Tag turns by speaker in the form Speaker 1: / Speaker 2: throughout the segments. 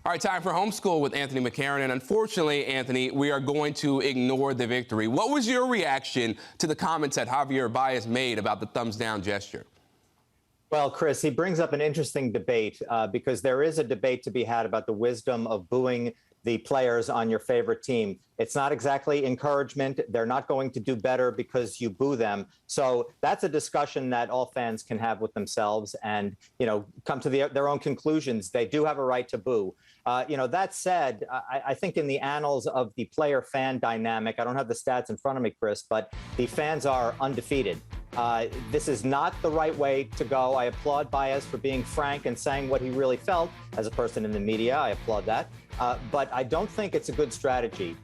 Speaker 1: All right, time for homeschool with Anthony McCarron. And unfortunately, Anthony, we are going to ignore the victory. What was your reaction to the comments that Javier Baez made about the thumbs down gesture?
Speaker 2: Well, Chris, he brings up an interesting debate because there is a debate to be had about the wisdom of booing the players on your favorite team. It's not exactly encouragement. They're not going to do better because you boo them. So that's a discussion that all fans can have with themselves and, come to their own conclusions. They do have a right to boo. That said, I think in the annals of the player-fan dynamic, I don't have the stats in front of me, Chris, but the fans are undefeated. This is not the right way to go. I applaud Baez for being frank and saying what he really felt as a person in the media. I applaud that. But I don't think it's a good strategy.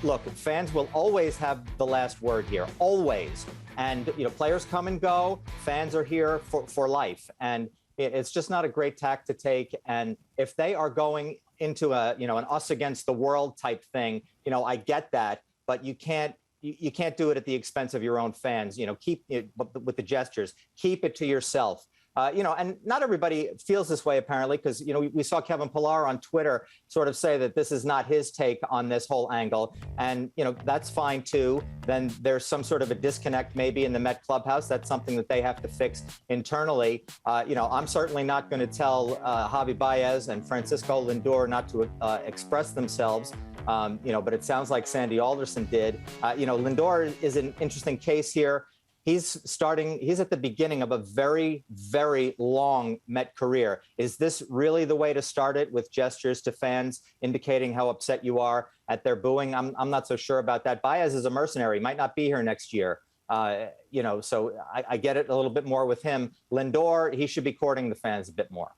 Speaker 2: Look, fans will always have the last word here, always. And, players come and go. Fans are here for life. And it's just not a great tack to take. And if they are going into an us against the world type thing, I get that. But you can't do it at the expense of your own fans. Keep it with the gestures. Keep it to yourself. And not everybody feels this way, apparently, because, we saw Kevin Pillar on Twitter sort of say that this is not his take on this whole angle. And, that's fine, too. Then there's some sort of a disconnect maybe in the Met clubhouse. That's something that they have to fix internally. I'm certainly not going to tell Javi Baez and Francisco Lindor not to express themselves. But it sounds like Sandy Alderson did. Lindor is an interesting case here. He's at the beginning of a very, very long Met career. Is this really the way to start it, with gestures to fans indicating how upset you are at their booing? I'm not so sure about that. Baez is a mercenary, might not be here next year. So I get it a little bit more with him. Lindor, he should be courting the fans a bit more.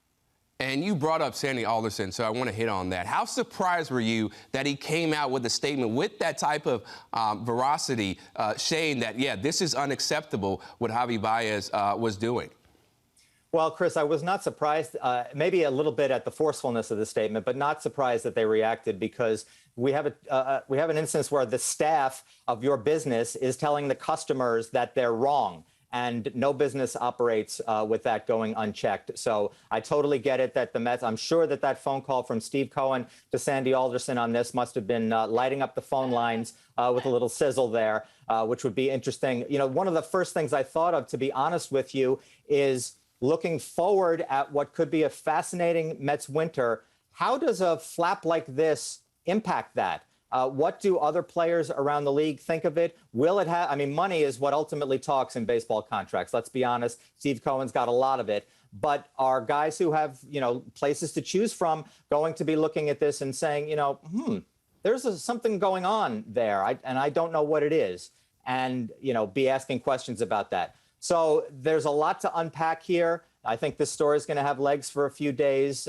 Speaker 1: And you brought up Sandy Alderson, so I want to hit on that. How surprised were you that he came out with a statement with that type of veracity, saying that, yeah, this is unacceptable, what Javi Baez was doing?
Speaker 2: Well, Chris, I was not surprised, maybe a little bit at the forcefulness of the statement, but not surprised that they reacted, because we have an instance where the staff of your business is telling the customers that they're wrong. And no business operates with that going unchecked. So I totally get it that the Mets, I'm sure that phone call from Steve Cohen to Sandy Alderson on this must have been lighting up the phone lines with a little sizzle there, which would be interesting. One of the first things I thought of, to be honest with you, is looking forward at what could be a fascinating Mets winter. How does a flap like this impact that? What do other players around the league think of it? Will it have, money is what ultimately talks in baseball contracts. Let's be honest. Steve Cohen's got a lot of it. But are guys who have, places to choose from going to be looking at this and saying, there's something going on there, and I don't know what it is, and, be asking questions about that. So there's a lot to unpack here. I think this story is going to have legs for a few days.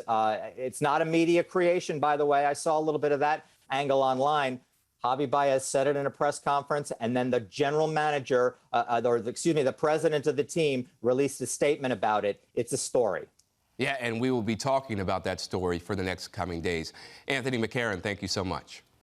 Speaker 2: It's not a media creation, by the way. I saw a little bit of that angle online. Javi Baez said it in a press conference, and then the general manager, the president of the team, released a statement about it. It's a story.
Speaker 1: Yeah, and we will be talking about that story for the next coming days. Anthony McCarron, thank you so much.